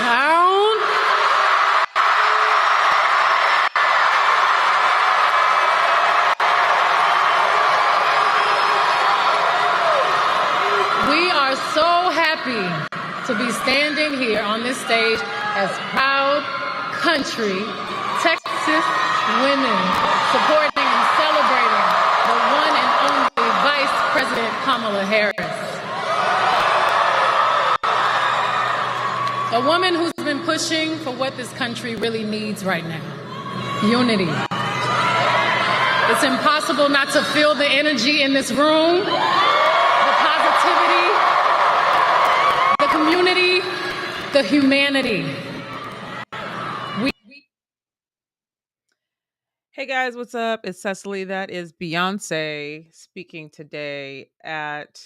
town. We are so happy to be standing here on this stage as proud country Texas women supporting and celebrating the one and only Vice President Kamala Harris. A woman who's been pushing for what this country really needs right now: unity. It's impossible not to feel the energy in this room, the positivity, the community, the humanity. Hey guys, what's up? It's Cecily. That is Beyonce speaking today at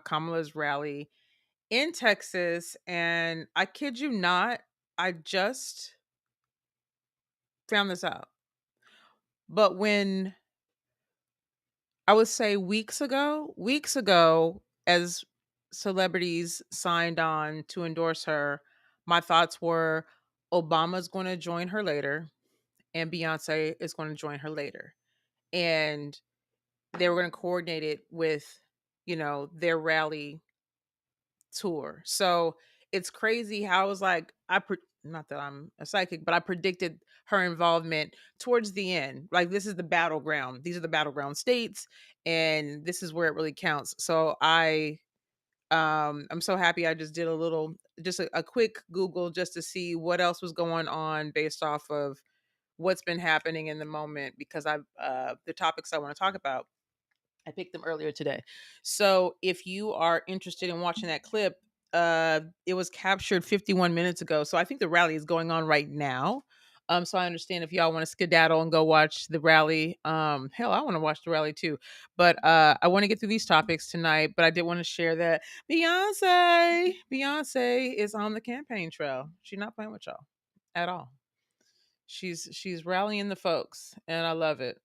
Kamala's rally in Texas. And I kid you not, I just found this out. But when I would say weeks ago, as celebrities signed on to endorse her, my thoughts were Obama's going to join her later and Beyonce is going to join her later. And they were going to coordinate it with, their rally tour. So it's crazy how I was like, not that I'm a psychic, but I predicted her involvement towards the end. Like, this is the battleground. These are the battleground states, and this is where it really counts. So I'm so happy I just did a quick Google just to see what else was going on based off of what's been happening in the moment, because the topics I want to talk about, I picked them earlier today. So if you are interested in watching that clip, it was captured 51 minutes ago. So I think the rally is going on right now. So I understand if y'all want to skedaddle and go watch the rally. Hell, I want to watch the rally too. But I want to get through these topics tonight. But I did want to share that Beyonce is on the campaign trail. She's not playing with y'all at all. She's rallying the folks, and I love it.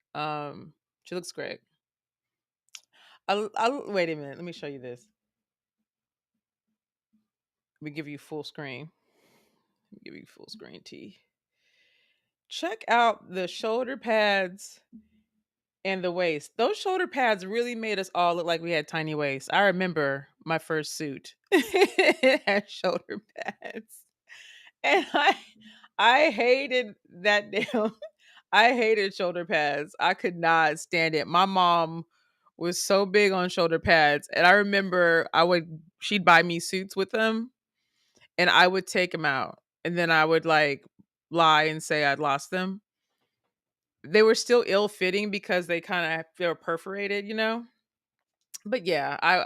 She looks great. I'll wait a minute. Let me show you this. Let me give you full screen. T. Check out the shoulder pads and the waist. Those shoulder pads really made us all look like we had tiny waists. I remember my first suit. It had shoulder pads. And I hated that damn I hated shoulder pads. I could not stand it. My mom was so big on shoulder pads, and I remember she'd buy me suits with them, and I would take them out, and then I would like lie and say I'd lost them. They were still ill-fitting because they were perforated, But yeah,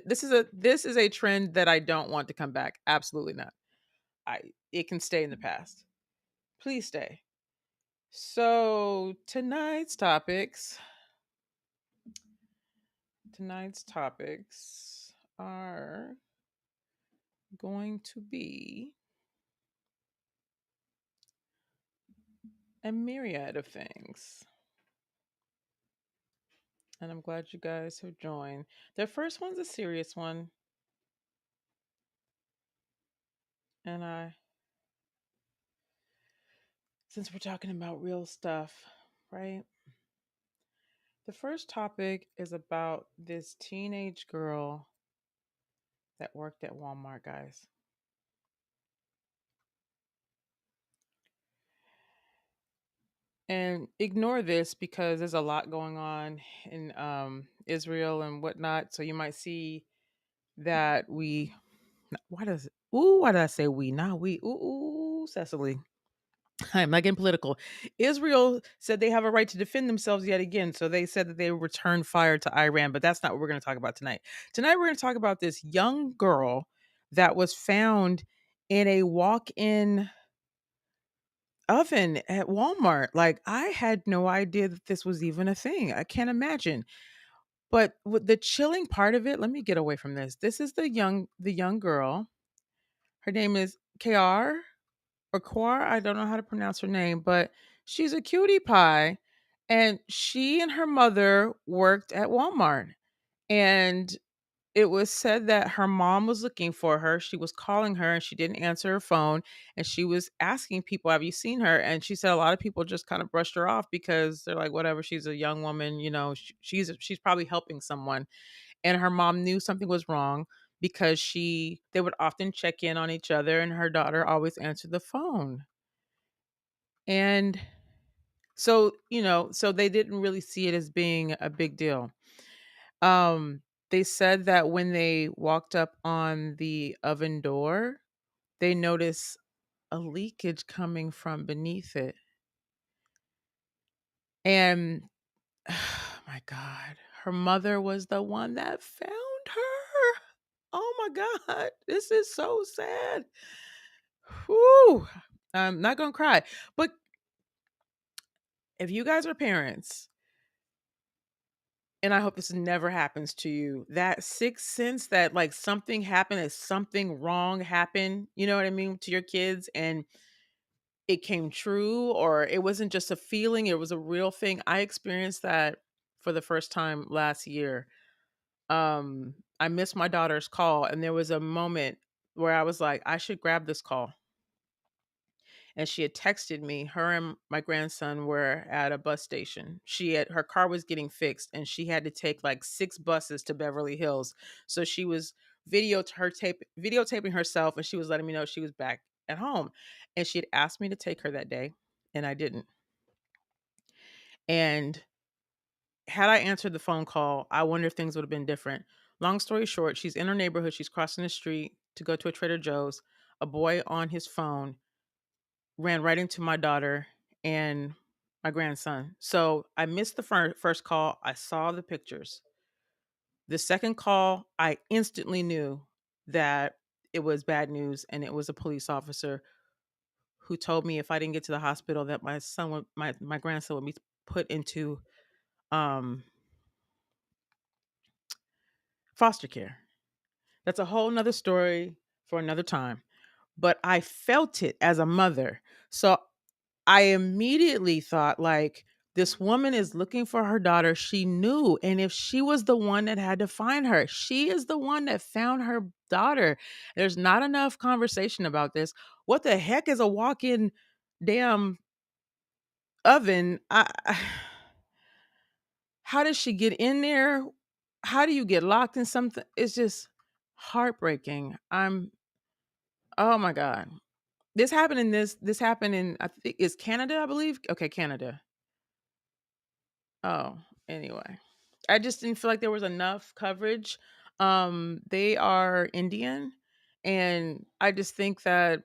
this is a trend that I don't want to come back. Absolutely not. It can stay in the past. Please stay. So tonight's topics are going to be a myriad of things. And I'm glad you guys have joined. The first one's a serious one. And since we're talking about real stuff, right? The first topic is about this teenage girl that worked at Walmart, guys. And ignore this because there's a lot going on in Israel and whatnot. So you might see that why did I say we? Not we. Ooh, Cecily. I'm not getting political. Israel said they have a right to defend themselves yet again. So they said that they would return fire to Iran, but that's not what we're going to talk about tonight. Tonight, we're going to talk about this young girl that was found in a walk-in oven at Walmart. Like, I had no idea that this was even a thing. I can't imagine. But with the chilling part of it, let me get away from this. This is the young girl. Her name is KR or Quar. I don't know how to pronounce her name, but she's a cutie pie. And she and her mother worked at Walmart. And it was said that her mom was looking for her. She was calling her and she didn't answer her phone. And she was asking people, "Have you seen her?" And she said a lot of people just kind of brushed her off because they're like, whatever, she's a young woman, she's probably helping someone. And her mom knew something was wrong because they would often check in on each other and her daughter always answered the phone. And so they didn't really see it as being a big deal. Um, they said that when they walked up on the oven door, they noticed a leakage coming from beneath it. And oh my God, her mother was the one that found her. Oh my God, this is so sad. Whew. I'm not gonna cry, but if you guys are parents, and I hope this never happens to you, that sixth sense that like something happened, that something wrong happened, you know what I mean, to your kids, and it came true, or it wasn't just a feeling, it was a real thing. I experienced that for the first time last year. I missed my daughter's call, and there was a moment where I was like, I should grab this call. And she had texted me. Her and my grandson were at a bus station. Her car was getting fixed and she had to take like 6 buses to Beverly Hills. So she was videotaping herself, and she was letting me know she was back at home. And she had asked me to take her that day and I didn't. And had I answered the phone call, I wonder if things would have been different. Long story short, she's in her neighborhood. She's crossing the street to go to a Trader Joe's. A boy on his phone ran right into my daughter and my grandson. So I missed the first call. I saw the pictures. The second call, I instantly knew that it was bad news, and it was a police officer who told me if I didn't get to the hospital that my grandson would be put into foster care. That's a whole nother story for another time. But I felt it as a mother. So I immediately thought, like, this woman is looking for her daughter. She knew. And if she was the one that had to find her, she is the one that found her daughter. There's not enough conversation about this. What the heck is a walk-in damn oven? How does she get in there? How do you get locked in something? It's just heartbreaking. Oh my God. This happened in I think it's Canada, I believe. Okay, Canada. Oh, anyway. I just didn't feel like there was enough coverage. They are Indian, and I just think that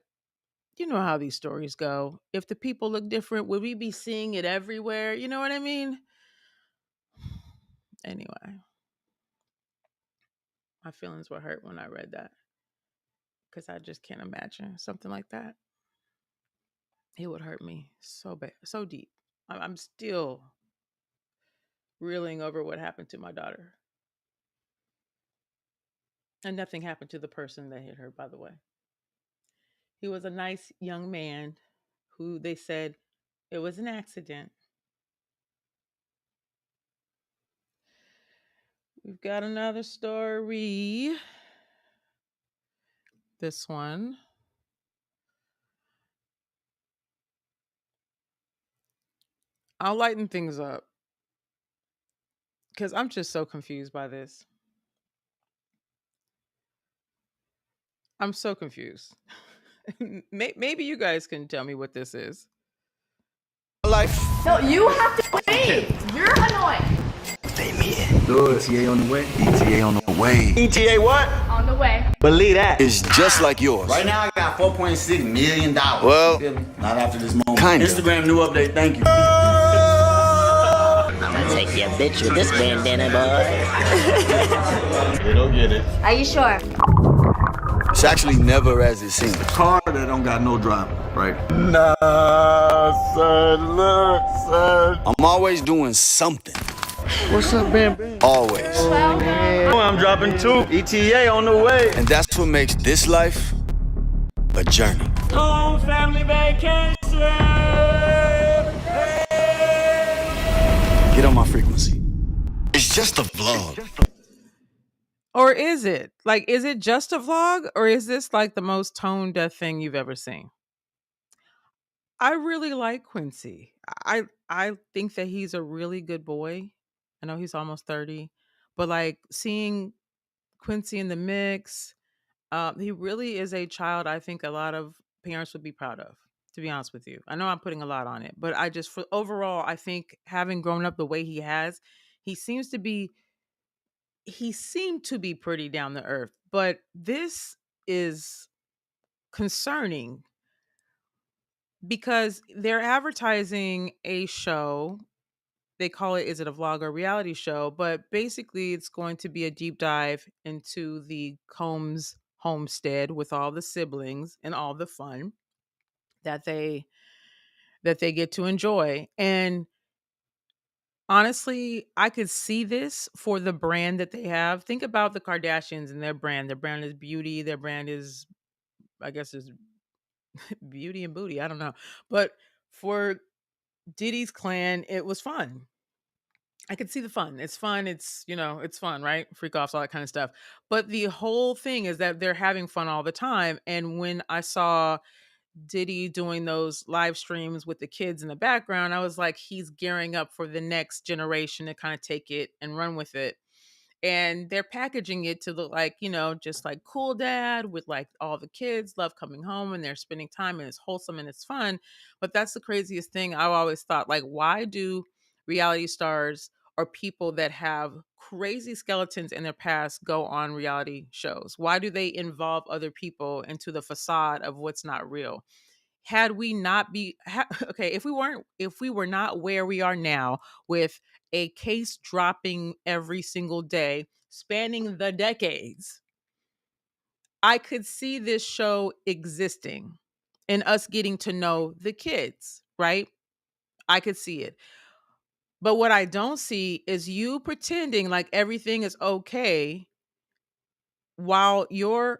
you know how these stories go. If the people look different, would we be seeing it everywhere? You know what I mean? Anyway, my feelings were hurt when I read that because I just can't imagine something like that. It would hurt me so bad, so deep. I'm still reeling over what happened to my daughter. And nothing happened to the person that hit her, by the way. He was a nice young man who they said it was an accident. We've got another story. This one. I'll lighten things up because I'm just so confused by this. I'm so confused. Maybe you guys can tell me what this is. Life. No, you have to wait. You're annoying. Stay meeting. Do it. ETA on the way. ETA on the way. ETA what? On the way. Believe that. It's just like yours. Right now I got $4.6 million. Well, not after this moment. Kinda. Instagram new update. Thank you. I'm gonna take your bitch with this bandana, boy. They don't get it. Are you sure? it's actually never as it seems. Car that don't got no driver, right? Nah, son, look, son. I'm always doing something. What's up, Bam Bam? Always. Oh, I'm dropping 2. ETA on the way. And that's what makes this life a journey. Home family vacation. Get on my frequency. It's just a vlog. Or is it? Like, is it just a vlog or is this like the most tone deaf thing you've ever seen? I really like Quincy. I think that he's a really good boy. I know he's almost 30, but like seeing Quincy in the mix, he really is a child I think a lot of parents would be proud of, to be honest with you. I know I'm putting a lot on it, but I just for overall, I think having grown up the way he has, he seems to be he seemed to be pretty down to earth. But this is concerning because they're advertising a show. They call it, is it a vlog or reality show? But basically, it's going to be a deep dive into the Combs homestead with all the siblings and all the fun that they get to enjoy. And honestly, I could see this for the brand that they have. Think about the Kardashians and their brand. Their brand is beauty. Their brand is, I guess, is beauty and booty. I don't know. But for Diddy's clan, it was fun. I could see the fun. It's fun. It's fun, right? Freak offs, all that kind of stuff. But the whole thing is that they're having fun all the time. And when I saw Diddy doing those live streams with the kids in the background, I was like, he's gearing up for the next generation to kind of take it and run with it. And they're packaging it to look like, just like cool dad with like all the kids love coming home and they're spending time and it's wholesome and it's fun. But that's the craziest thing. I've always thought, like, why do reality stars or people that have crazy skeletons in their past go on reality shows? Why do they involve other people into the facade of what's not real? Had we not be okay, if we were not where we are now with a case dropping every single day spanning the decades, I could see this show existing and us getting to know the kids, right? I could see it. But what I don't see is you pretending like everything is okay while your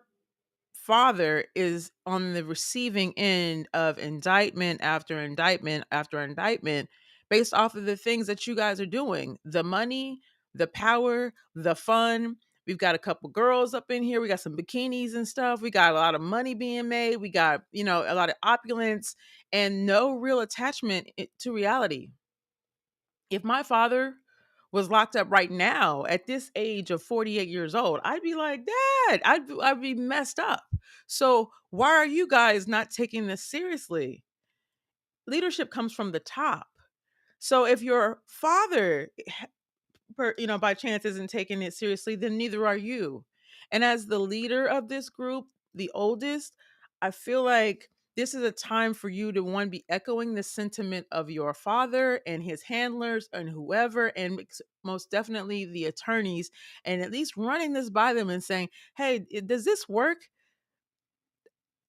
father is on the receiving end of indictment after indictment after indictment based off of the things that you guys are doing. The money, the power, the fun. We've got a couple girls up in here. We got some bikinis and stuff. We got a lot of money being made. We got, a lot of opulence and no real attachment to reality. If my father was locked up right now at this age of 48 years old, I'd be like, Dad, I'd be messed up. So why are you guys not taking this seriously? Leadership comes from the top. So if your father by chance isn't taking it seriously, then neither are you. And as the leader of this group, the oldest, I feel like this is a time for you to one be echoing the sentiment of your father and his handlers and whoever, and most definitely the attorneys, and at least running this by them and saying, hey, does this work?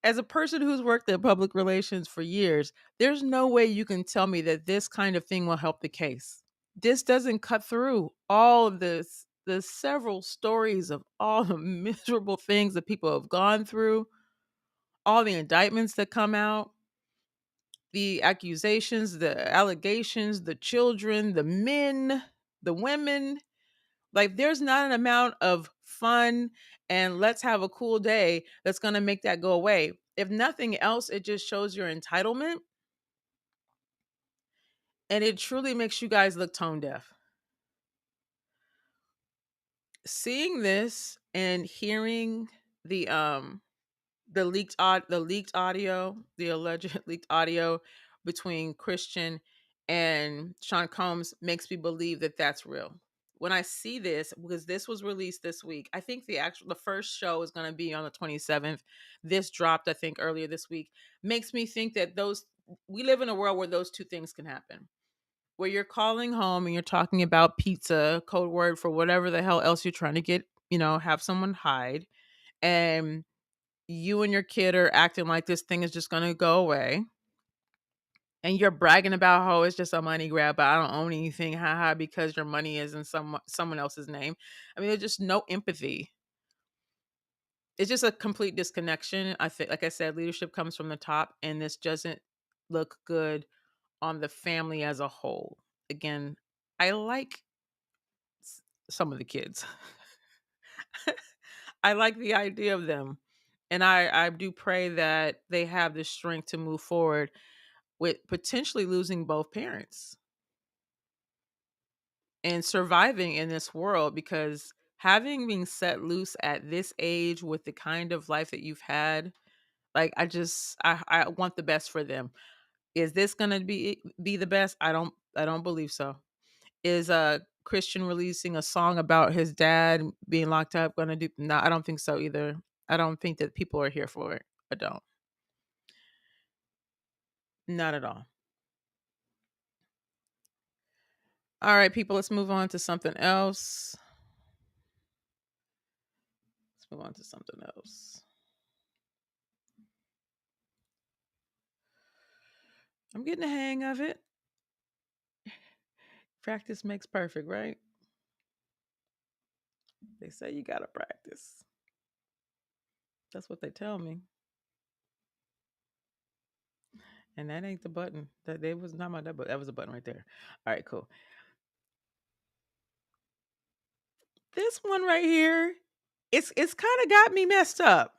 As a person who's worked in public relations for years, there's no way you can tell me that this kind of thing will help the case. This doesn't cut through all of this, the several stories of all the miserable things that people have gone through, all the indictments that come out, the accusations, the allegations, the children, the men, the women. Like, there's not an amount of fun and let's have a cool day that's going to make that go away. If nothing else, it just shows your entitlement and it truly makes you guys look tone deaf. Seeing this and hearing the leaked audio, the alleged leaked audio between Christian and Sean Combs makes me believe that that's real. When I see this, because this was released this week, I think the first show is going to be on the 27th. This dropped, I think, earlier this week. Makes me think that we live in a world where those two things can happen. Where you're calling home and you're talking about pizza, code word for whatever the hell else you're trying to get, have someone hide. And you and your kid are acting like this thing is just going to go away. And you're bragging about how it's just a money grab, but I don't own anything, haha, because your money is in someone else's name. I mean, there's just no empathy. It's just a complete disconnection. I think, like I said, leadership comes from the top, and this doesn't look good on the family as a whole. Again, I like some of the kids. I like the idea of them. And I do pray that they have the strength to move forward with potentially losing both parents and surviving in this world, because having been set loose at this age with the kind of life that you've had, like I want the best for them. Is this gonna be the best? I don't believe so. Is Christian releasing a song about his dad being locked up gonna do? No, I don't think so either. I don't think that people are here for it. I don't. Not at all. All right, people, let's move on to something else. Let's move on to something else. I'm getting the hang of it. Practice makes perfect, right? They say you gotta practice. That's what they tell me. And that ain't the button. That they was not my that, but that was a button right there. All right, cool. This one right here, it's kind of got me messed up.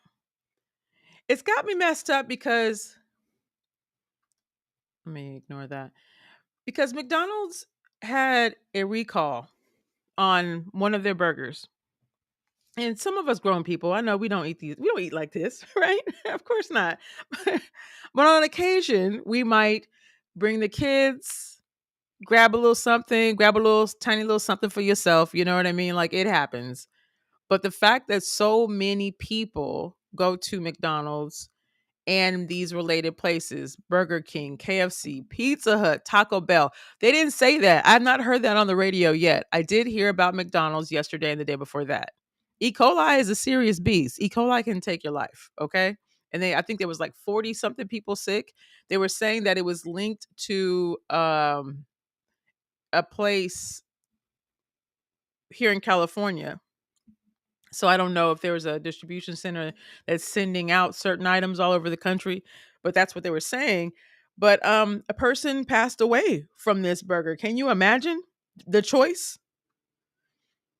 It's got me messed up because let me ignore that. Because McDonald's had a recall on one of their burgers. And some of us grown people, I know we don't eat these. We don't eat like this, right? Of course not. But on occasion, we might bring the kids, grab a little something, grab a little tiny little something for yourself. You know what I mean? Like it happens. But the fact that so many people go to McDonald's and these related places, Burger King, KFC, Pizza Hut, Taco Bell, they didn't say that. I've not heard that on the radio yet. I did hear about McDonald's yesterday and the day before that. E. coli is a serious beast. E. coli can take your life, okay? And I think there was like 40 something people sick. They were saying that it was linked to a place here in California. So I don't know if there was a distribution center that's sending out certain items all over the country, but that's what they were saying. But a person passed away from this burger. Can you imagine the choice?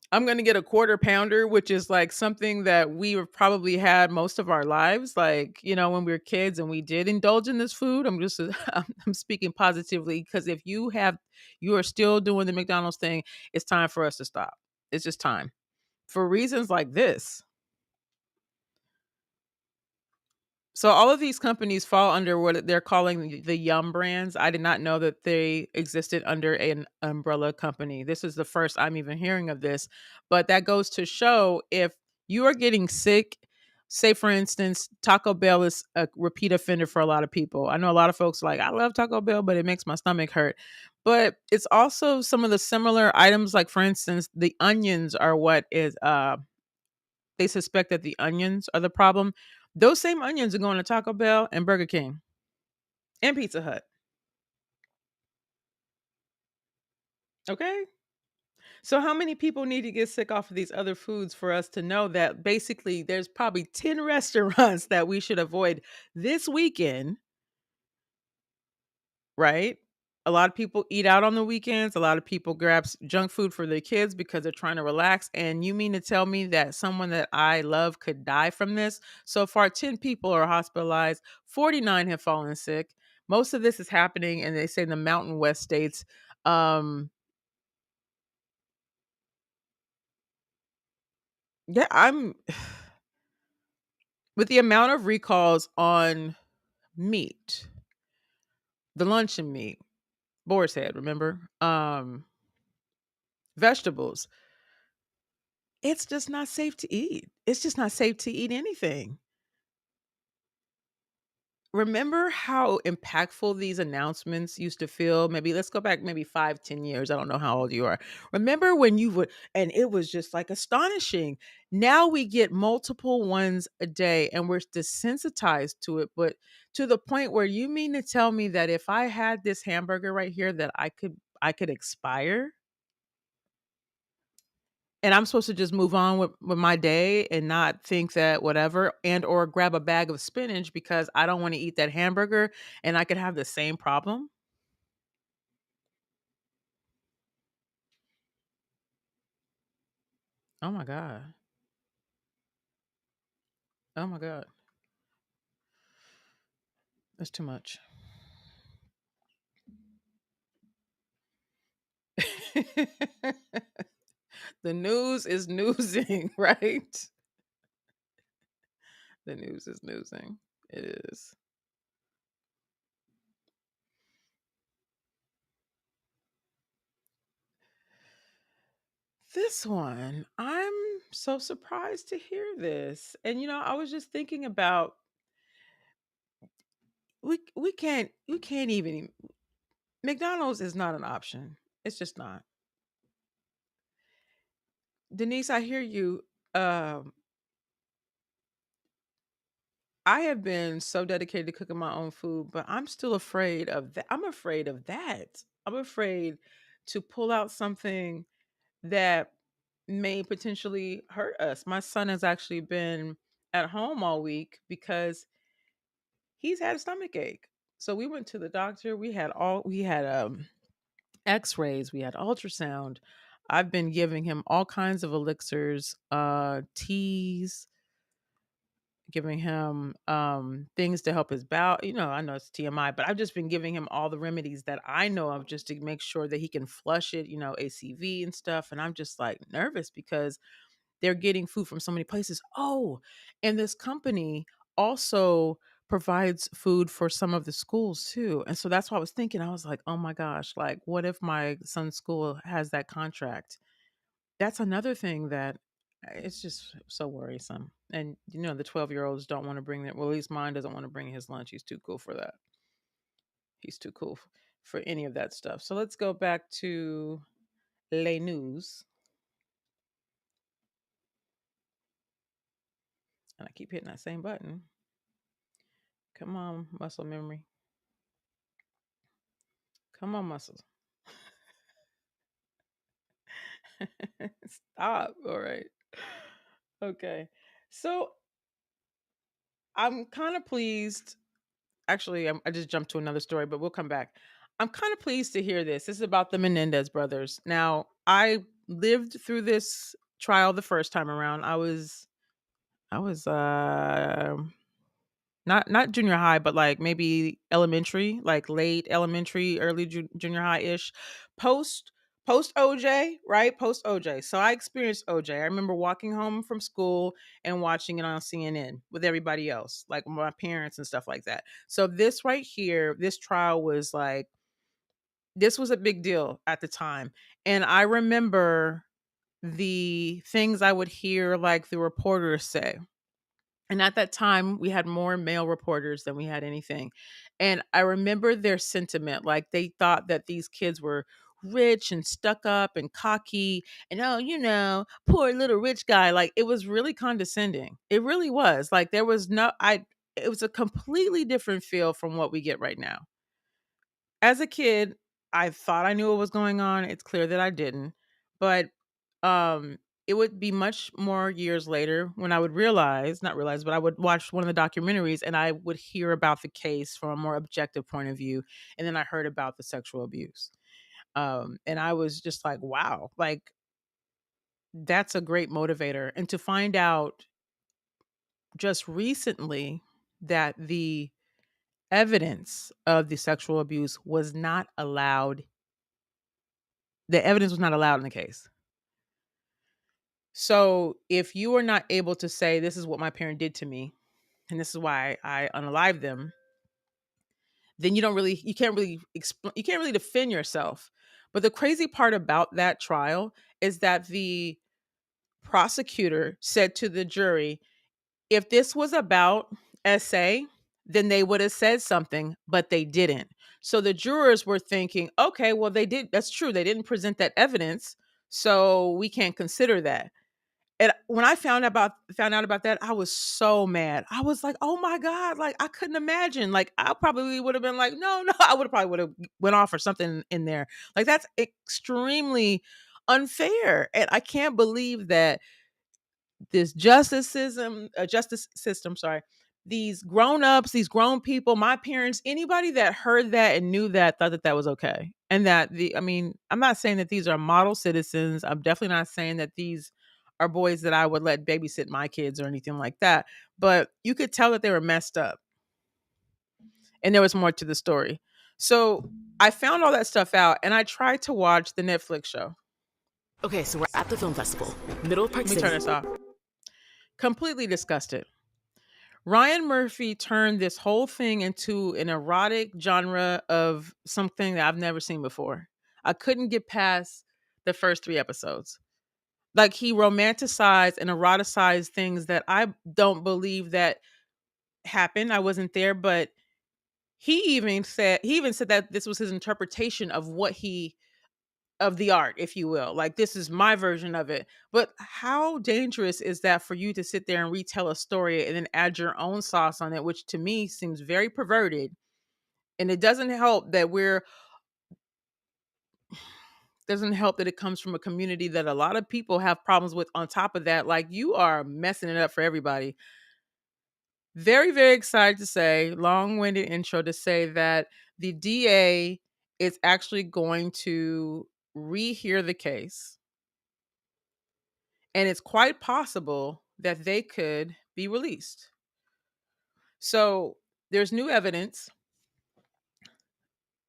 I'm going to get a quarter pounder, which is like something that we have probably had most of our lives. Like, you know, when we were kids and we did indulge in this food. I'm speaking positively, because if you are still doing the McDonald's thing, it's time for us to stop. It's just time for reasons like this. So all of these companies fall under what they're calling the Yum brands. I did not know that they existed under an umbrella company. This is the first I'm even hearing of this. But that goes to show, if you are getting sick, say for instance, Taco Bell is a repeat offender for a lot of people. I know a lot of folks like, I love Taco Bell, but it makes my stomach hurt. But it's also some of the similar items, like for instance, the onions are what is they suspect that the onions are the problem. Those same onions are going to Taco Bell and Burger King and Pizza Hut. Okay. So how many people need to get sick off of these other foods for us to know that basically there's probably 10 restaurants that we should avoid this weekend, right? A lot of people eat out on the weekends. A lot of people grab junk food for their kids because they're trying to relax. And you mean to tell me that someone that I love could die from this? So far, 10 people are hospitalized. 49 have fallen sick. Most of this is happening, and they say in the Mountain West states. Yeah, I'm with the amount of recalls on meat, the luncheon meat, boar's head, remember? Vegetables. It's just not safe to eat. It's just not safe to eat anything. Remember how impactful these announcements used to feel? Maybe let's go back maybe 5, 10 years. I don't know how old you are. Remember when you would, and it was just like astonishing. Now we get multiple ones a day and we're desensitized to it, but to the point where you mean to tell me that if I had this hamburger right here that I could expire? And I'm supposed to just move on with my day and not think that whatever, and or grab a bag of spinach because I don't want to eat that hamburger, and I could have the same problem. Oh my God. Oh my God. That's too much. The news is newsing, right? The news is newsing. It is. This one, I'm so surprised to hear this. And I was just thinking about we can't even McDonald's is not an option. It's just not. Denise, I hear you. Um I have been so dedicated to cooking my own food, but I'm still afraid of that. I'm afraid of that. I'm afraid to pull out something that may potentially hurt us. My son has actually been at home all week because he's had a stomach ache. So we went to the doctor. We had x-rays, we had ultrasound. I've been giving him all kinds of elixirs, teas, giving him things to help his bowel. I know it's TMI, but I've just been giving him all the remedies that I know of just to make sure that he can flush it, ACV and stuff. And I'm just like nervous because they're getting food from so many places. Oh, and this company also provides food for some of the schools too. And so that's what I was thinking. I was like, oh my gosh, like what if my son's school has that contract? That's another thing that it's just so worrisome. And the 12-year-olds don't want to bring that. Well, at least mine doesn't want to bring his lunch. He's too cool for that. He's too cool for any of that stuff. So let's go back to Les News. And I keep hitting that same button. Come on, muscle memory. Come on, muscles. Stop. All right. Okay. So I'm kind of pleased. Actually, I just jumped to another story, but we'll come back. I'm kind of pleased to hear this. This is about the Menendez brothers. Now, I lived through this trial the first time around. I was not junior high, but like maybe elementary, like late elementary, early junior high ish, post post OJ, right? Post OJ. So I experienced OJ. I remember walking home from school and watching it on CNN with everybody else, like my parents and stuff like that. So this right here, this trial was like this was a big deal at the time, and I remember the things I would hear like the reporters say. And at that time, we had more male reporters than we had anything. And I remember their sentiment. Like they thought that these kids were rich and stuck up and cocky and, oh, poor little rich guy. Like it was really condescending. It really was. Like there was it was a completely different feel from what we get right now. As a kid, I thought I knew what was going on. It's clear that I didn't. But um it would be much more years later when I would not realize, but I would watch one of the documentaries and I would hear about the case from a more objective point of view. And then I heard about the sexual abuse. And I was just like, wow, like that's a great motivator. And to find out just recently that the evidence of the sexual abuse was not allowed, the evidence was not allowed in the case. So if you are not able to say, this is what my parent did to me, and this is why I unalived them, then you can't really defend yourself. But the crazy part about that trial is that the prosecutor said to the jury, if this was about SA, then they would have said something, but they didn't. So the jurors were thinking, okay, well, that's true. They didn't present that evidence, so we can't consider that. And when I found out about that, I was so mad. I was like, "Oh my God." Like I couldn't imagine. Like I probably would have been like, "No, no." I would have went off or something in there. Like that's extremely unfair. And I can't believe that this justice system, sorry, these grown-ups, these grown people, my parents, anybody that heard that and knew that thought that that was okay. And that I'm not saying that these are model citizens. I'm definitely not saying that these are boys that I would let babysit my kids or anything like that. But you could tell that they were messed up. And there was more to the story. So I found all that stuff out and I tried to watch the Netflix show. Okay, so we're at the film festival, middle of Park Let me turn City. this off. Completely disgusted. Ryan Murphy turned this whole thing into an erotic genre of something that I've never seen before. I couldn't get past the first 3 episodes. Like, he romanticized and eroticized things that I don't believe that happened. I wasn't there, but he even said that this was his interpretation of of the art, if you will. Like, this is my version of it. But how dangerous is that for you to sit there and retell a story and then add your own sauce on it, which to me seems very perverted. And it doesn't help that it comes from a community that a lot of people have problems with on top of that. Like, you are messing it up for everybody. Very, very excited to say, long-winded intro to say that the DA is actually going to rehear the case. And it's quite possible that they could be released. So there's new evidence.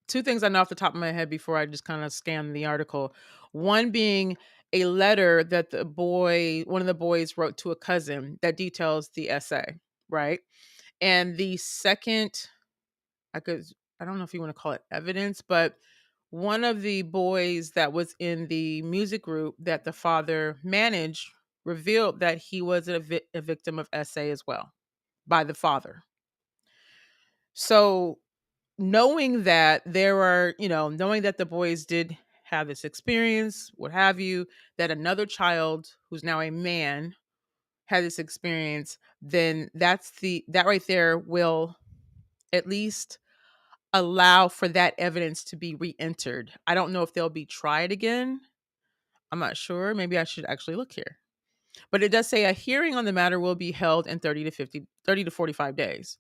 2 things I know off the top of my head before I just kind of scan the article. One being a letter that one of the boys wrote to a cousin that details the essay, right? And the second, I don't know if you want to call it evidence, but one of the boys that was in the music group that the father managed revealed that he was a victim of SA as well by the father. So knowing that knowing that the boys did have this experience, what have you, that another child who's now a man had this experience, then that right there will at least allow for that evidence to be re-entered. I don't know if they'll be tried again. I'm not sure. Maybe I should actually look here. But it does say a hearing on the matter will be held in 30 to 45 days,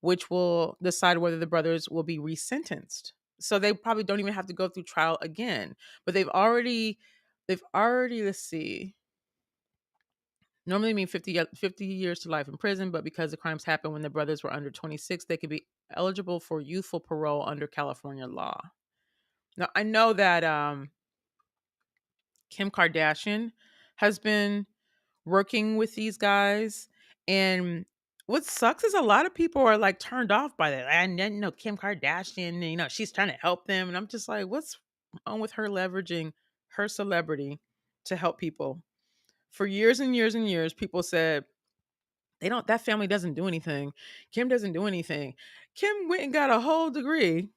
which will decide whether the brothers will be resentenced. So they probably don't even have to go through trial again. But they've already, let's see, normally mean 50 years to life in prison, but because the crimes happened when the brothers were under 26, they could be eligible for youthful parole under California law. Now, I know that Kim Kardashian has been working with these guys, and what sucks is a lot of people are like turned off by that. And then, Kim Kardashian, she's trying to help them, and I'm just like, what's wrong with her leveraging her celebrity to help people? For years and years and years, people said that family doesn't do anything. Kim doesn't do anything. Kim went and got a whole degree.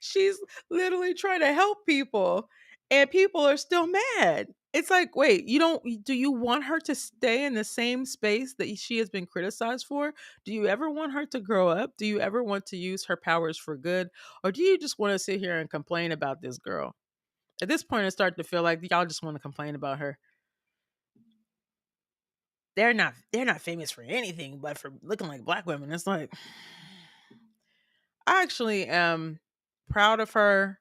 She's literally trying to help people, and people are still mad. It's like, wait, do you want her to stay in the same space that she has been criticized for? Do you ever want her to grow up? Do you ever want to use her powers for good? Or do you just want to sit here and complain about this girl? At this point, I start to feel like y'all just want to complain about her. They're not famous for anything but for looking like black women. It's like, I actually am proud of her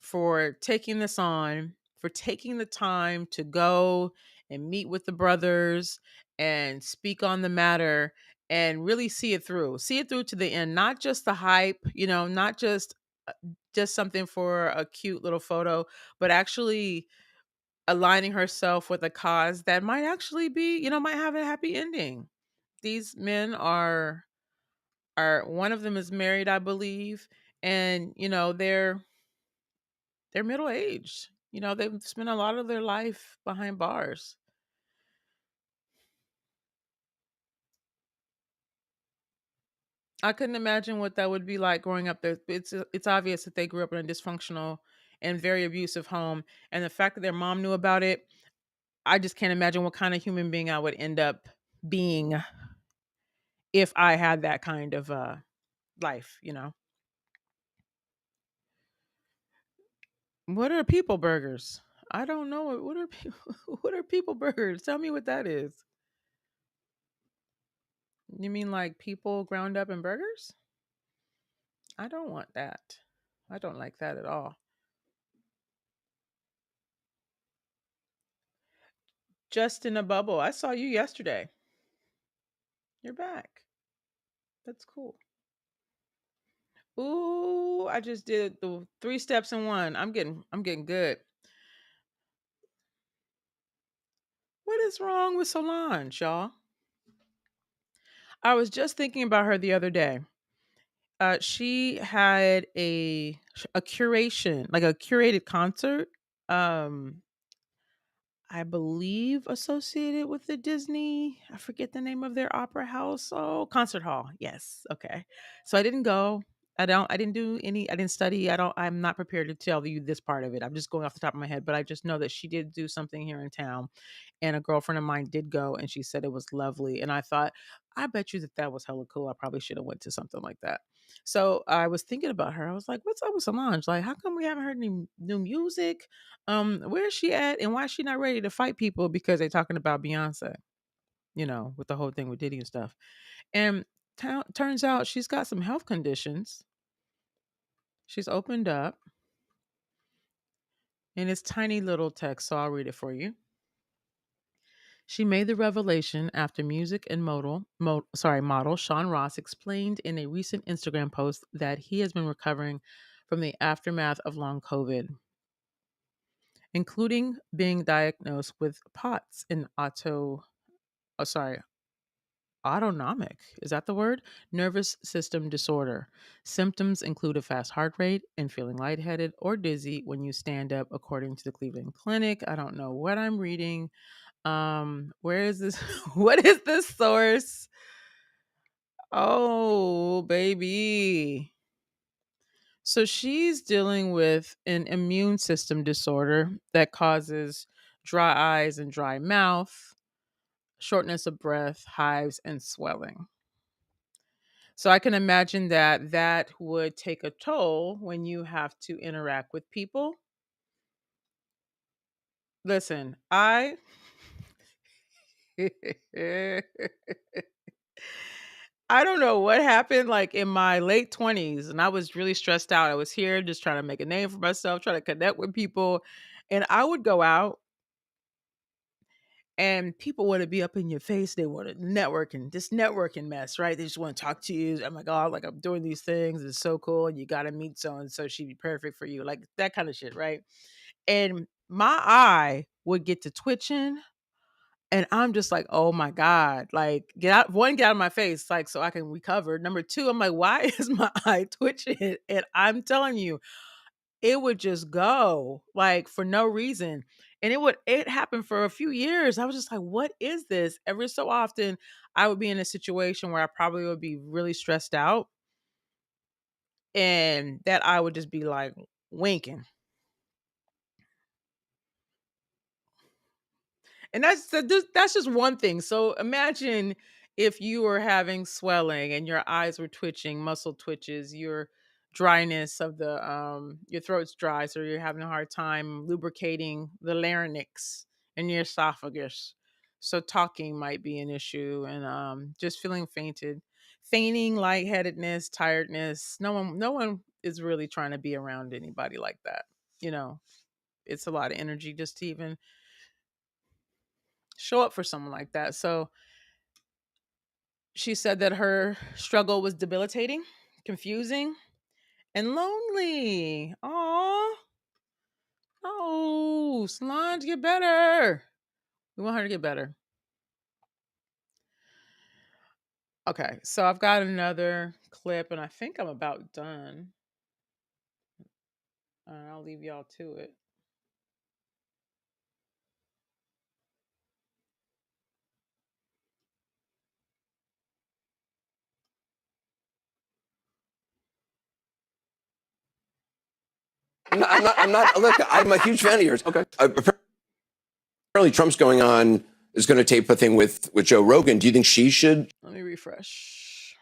for taking this on, for taking the time to go and meet with the brothers and speak on the matter and really see it through to the end. Not just the hype, not just something for a cute little photo, but actually aligning herself with a cause that might actually be, might have a happy ending. These men are one of them is married, I believe, and they're middle aged. They've spent a lot of their life behind bars. I couldn't imagine what that would be like growing up there. It's obvious that they grew up in a dysfunctional and very abusive home, and the fact that their mom knew about it, I just can't imagine what kind of human being I would end up being if I had that kind of life. What are people burgers? I don't know. What are what are people burgers? Tell me what that is. You mean like people ground up in burgers? I don't want that. I don't like that at all. just in a bubble. I saw you yesterday. You're back. That's cool. Ooh, I just did the 3 steps in one. I'm getting good. What is wrong with Solange, y'all? I was just thinking about her the other day. She had a curation, like a curated concert. Um, I believe associated with the Disney. I forget the name of their opera house. Oh, concert hall. Yes. Okay. So I didn't go. I didn't do any, I didn't study. I'm not prepared to tell you this part of it. I'm just going off the top of my head, but I just know that she did do something here in town, and a girlfriend of mine did go, and she said it was lovely. And I thought, I bet you that was hella cool. I probably should have went to something like that. So I was thinking about her. I was like, what's up with Solange? Like, how come we haven't heard any new music? Where is she at, and why is she not ready to fight people because they're talking about Beyonce, with the whole thing with Diddy and stuff. And turns out she's got some health conditions. She's opened up in this tiny little text, so I'll read it for you. She made the revelation after music and model Sean Ross explained in a recent Instagram post that he has been recovering from the aftermath of long COVID, including being diagnosed with POTS, an autonomic, is that the word? Nervous system disorder. Symptoms include a fast heart rate and feeling lightheaded or dizzy when you stand up, according to the Cleveland Clinic. I don't know what I'm reading. Where is this? What is this source? Oh, baby. So she's dealing with an immune system disorder that causes dry eyes and dry mouth, shortness of breath, hives, and swelling. So I can imagine that would take a toll when you have to interact with people. Listen, I I don't know what happened like in my late 20s, and I was really stressed out. I was here just trying to make a name for myself, trying to connect with people, and I would go out and people want to be up in your face. They want to this networking mess, right? They just want to talk to you. Oh my God, like I'm doing these things. It's so cool. And you got to meet so and so. She'd be perfect for you. Like that kind of shit, right? And my eye would get to twitching. And I'm just like, oh my God, like get out of my face, like so I can recover. Number two, I'm like, why is my eye twitching? And I'm telling you, it would just go like for no reason. And it happened for a few years. I was just like, what is this? Every so often I would be in a situation where I probably would be really stressed out, and that I would just be like winking. And that's just one thing. So imagine if you were having swelling and your eyes were twitching, muscle twitches, your dryness of the your throat's dry, so you're having a hard time lubricating the larynx and your esophagus. So talking might be an issue, and just feeling fainting, lightheadedness, tiredness. No one is really trying to be around anybody like that. You know, it's a lot of energy just to even show up for someone like that. So she said that her struggle was debilitating, confusing, and lonely. Oh, oh, Solange, get better. We want her to get better. Okay, so I've got another clip, and I think I'm about done. I'll leave y'all to it. I'm not. Look, I'm a huge fan of yours. Okay. Apparently, Trump's going is going to tape a thing with Joe Rogan. Do you think she should? Let me refresh.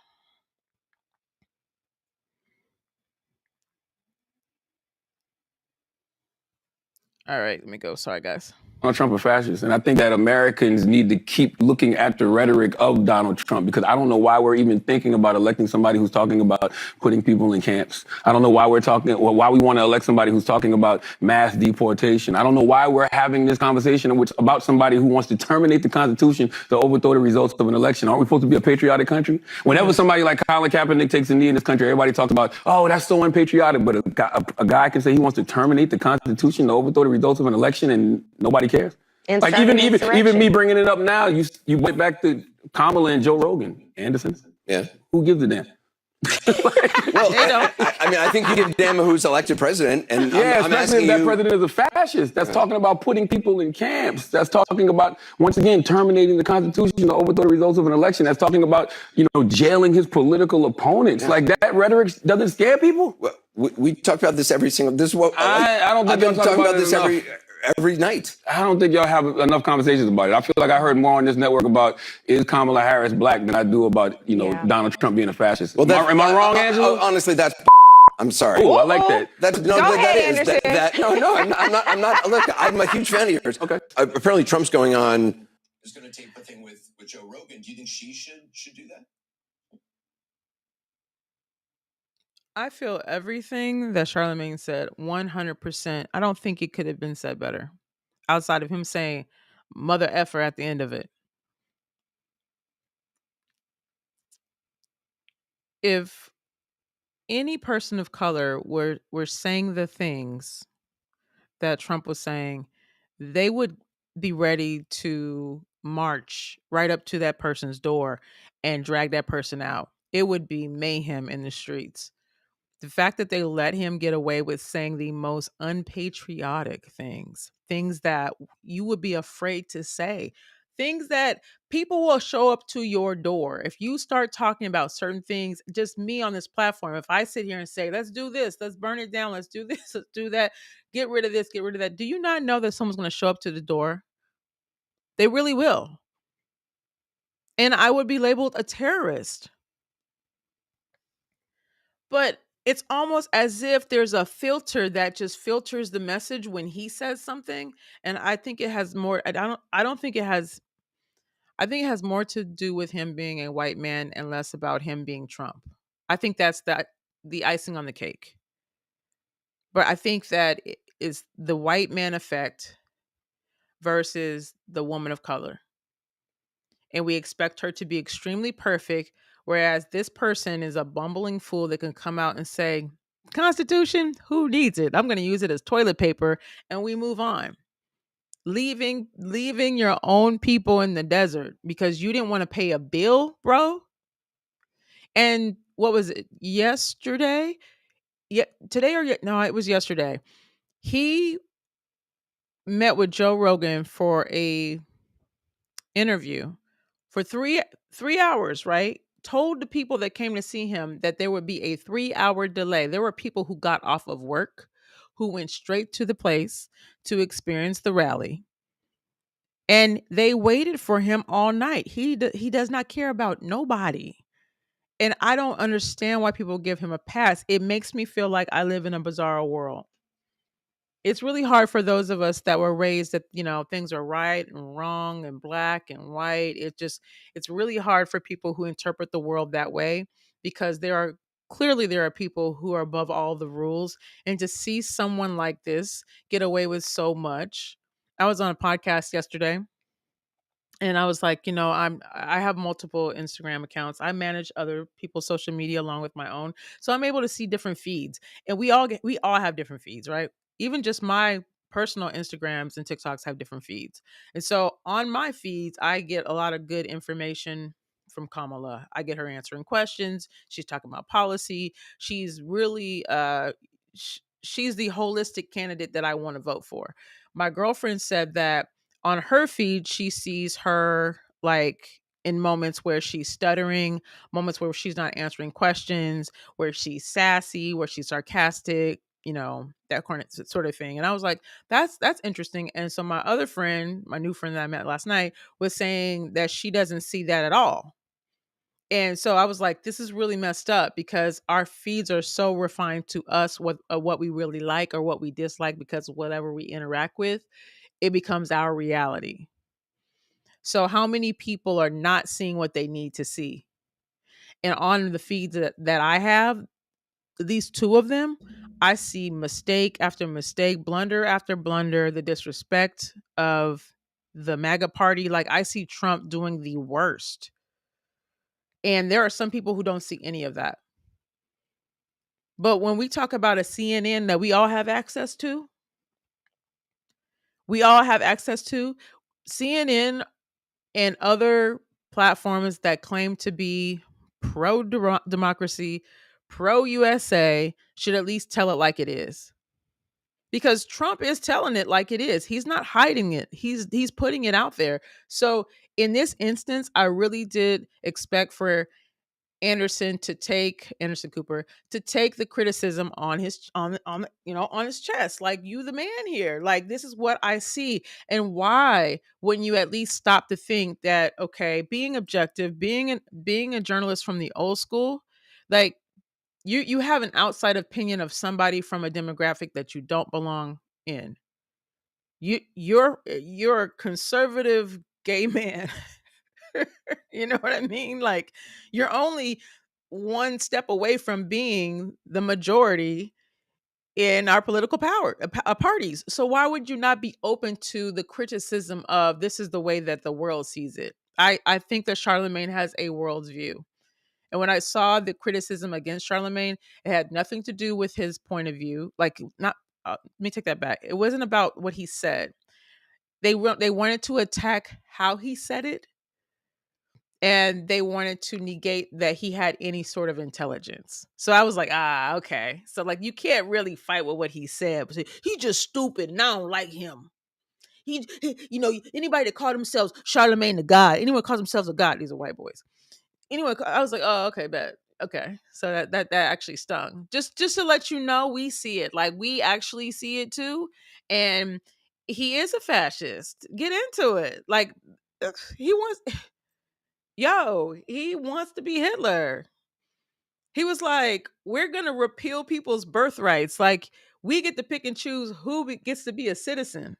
All right, let me go. Sorry, guys. Donald Trump a fascist. And I think that Americans need to keep looking at the rhetoric of Donald Trump, because I don't know why we're even thinking about electing somebody who's talking about putting people in camps. I don't know why why we want to elect somebody who's talking about mass deportation. I don't know why we're having this conversation about somebody who wants to terminate the Constitution to overthrow the results of an election. Aren't we supposed to be a patriotic country? Whenever somebody like Colin Kaepernick takes a knee in this country, everybody talks about, oh, that's so unpatriotic. But a guy can say he wants to terminate the Constitution to overthrow the results of an election and nobody cares. And like even me bringing it up now, you went back to Kamala and Joe Rogan. Anderson? Yeah. Who gives a damn? Well, I mean, I think you give a damn who's elected president. And yeah, I'm especially asking if that you, president is a fascist. That's talking about putting people in camps. That's talking about, once again, terminating the Constitution to overthrow the results of an election. That's talking about, jailing his political opponents. Yeah. Like, that rhetoric doesn't scare people? Well, we talk about this every single. This is what I don't think I've been talking about this every night. I don't think y'all have enough conversations about it. I feel like I heard more on this network about is Kamala Harris black than I do about, Donald Trump being a fascist. Well, am I wrong, Angela? Honestly, that's I'm sorry. Oh, I like that. I'm not. Look, I'm a huge fan of yours. Okay. Apparently, Trump's going on. Is going to tape a thing with Joe Rogan. Do you think she should do that? I feel everything that Charlamagne said 100%. I don't think it could have been said better outside of him saying mother effer at the end of it. If any person of color were saying the things that Trump was saying, they would be ready to march right up to that person's door and drag that person out. It would be mayhem in the streets. The fact that they let him get away with saying the most unpatriotic things that you would be afraid to say, things that people will show up to your door. If you start talking about certain things, just me on this platform, if I sit here and say, let's do this, let's burn it down, let's do this, let's do that, get rid of this, get rid of that. Do you not know that someone's going to show up to the door? They really will. And I would be labeled a terrorist. But it's almost as if there's a filter that just filters the message when he says something. And I think it has more, I think it has more to do with him being a white man and less about him being Trump. I think that's the icing on the cake. But I think that it is the white man effect versus the woman of color. And we expect her to be extremely perfect, whereas this person is a bumbling fool that can come out and say, Constitution, who needs it? I'm going to use it as toilet paper, and we move on. Leaving your own people in the desert because you didn't want to pay a bill, bro. And what was it? Yesterday? Yeah, today or no, it was yesterday. He met with Joe Rogan for a interview for three hours, right? Told the people that came to see him that there would be a 3-hour delay. There were people who got off of work, who went straight to the place to experience the rally. And they waited for him all night. He does not care about nobody. And I don't understand why people give him a pass. It makes me feel like I live in a bizarre world. It's really hard for those of us that were raised that, things are right and wrong and black and white. It's really hard for people who interpret the world that way, because there are people who are above all the rules. And to see someone like this get away with so much. I was on a podcast yesterday and I was like, I have multiple Instagram accounts. I manage other people's social media along with my own. So I'm able to see different feeds, and we all have different feeds, right? Even just my personal Instagrams and TikToks have different feeds. And so on my feeds, I get a lot of good information from Kamala. I get her answering questions. She's talking about policy. She's really, she's the holistic candidate that I want to vote for. My girlfriend said that on her feed, she sees her like in moments where she's stuttering, moments where she's not answering questions, where she's sassy, where she's sarcastic, that sort of thing. And I was like, that's interesting. And so my other friend, my new friend that I met last night, was saying that she doesn't see that at all. And so I was like, this is really messed up, because our feeds are so refined to us what we really like or what we dislike because of whatever we interact with. it becomes our reality. So how many people are not seeing what they need to see? And on the feeds that I have, these two of them, I see mistake after mistake, blunder after blunder, the disrespect of the MAGA party. Like, I see Trump doing the worst. And there are some people who don't see any of that. But when we talk about a CNN that we all have access to, CNN and other platforms that claim to be pro democracy, pro USA should at least tell it like it is. Because Trump is telling it like it is. He's not hiding it. He's putting it out there. So in this instance, I really did expect for Anderson Cooper to take the criticism on his chest. Like, you the man here. Like, this is what I see. And why wouldn't you at least stop to think that, okay, being objective, being a journalist from the old school, like, you have an outside opinion of somebody from a demographic that you don't belong in. You're a conservative gay man. You know what I mean? Like, you're only one step away from being the majority in our political power parties. So why would you not be open to the criticism of this is the way that the world sees it? I think that Charlamagne has a world's view. And when I saw the criticism against Charlamagne, it had nothing to do with his point of view. Like, not, let me take that back. It wasn't about what he said. They wanted to attack how he said it, and they wanted to negate that he had any sort of intelligence. So I was like, okay. So, like, you can't really fight with what he said. But he's just stupid, and I don't like him. He anybody that called themselves Charlamagne Tha God, anyone calls themselves a god, these are white boys. Anyway, I was like, oh, okay, bet. Okay. So that actually stung. Just to let you know, we see it. Like, we actually see it too. And he is a fascist. Get into it. Like, he wants to be Hitler. He was like, we're going to repeal people's birthrights. Like, we get to pick and choose who gets to be a citizen.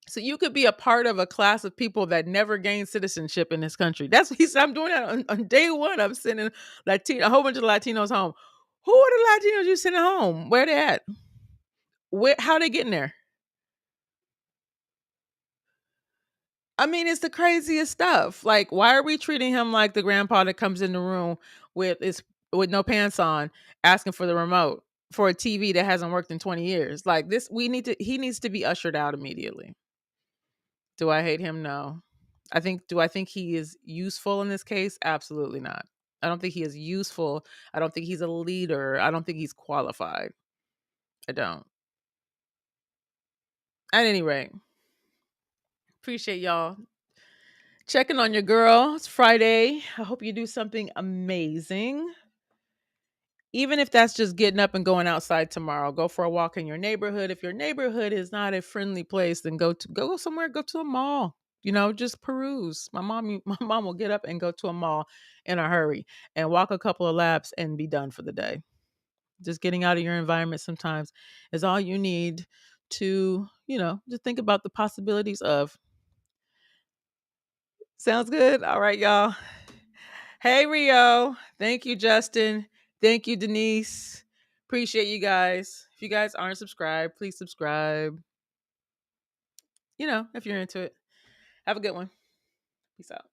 So you could be a part of a class of people that never gained citizenship in this country. That's what he said. I'm doing that on day one. I'm sending a whole bunch of Latinos home. Who are the Latinos you sending home? Where they at? How they getting there? I mean, it's the craziest stuff. Like, why are we treating him like the grandpa that comes in the room with no pants on, asking for the remote for a TV that hasn't worked in 20 years? Like, this, he needs to be ushered out immediately. Do I hate him? No. Do I think he is useful in this case? Absolutely not. I don't think he is useful. I don't think he's a leader. I don't think he's qualified. I don't. At any rate, appreciate y'all checking on your girl. It's Friday. I hope you do something amazing. Even if that's just getting up and going outside tomorrow, go for a walk in your neighborhood. If your neighborhood is not a friendly place, then go somewhere, go to a mall. Just peruse. My mom will get up and go to a mall in a hurry and walk a couple of laps and be done for the day. Just getting out of your environment sometimes is all you need to, just think about the possibilities of. Sounds good? All right, y'all. Hey, Rio. Thank you, Justin. Thank you, Denise. Appreciate you guys. If you guys aren't subscribed, please subscribe. If you're into it. Have a good one. Peace out.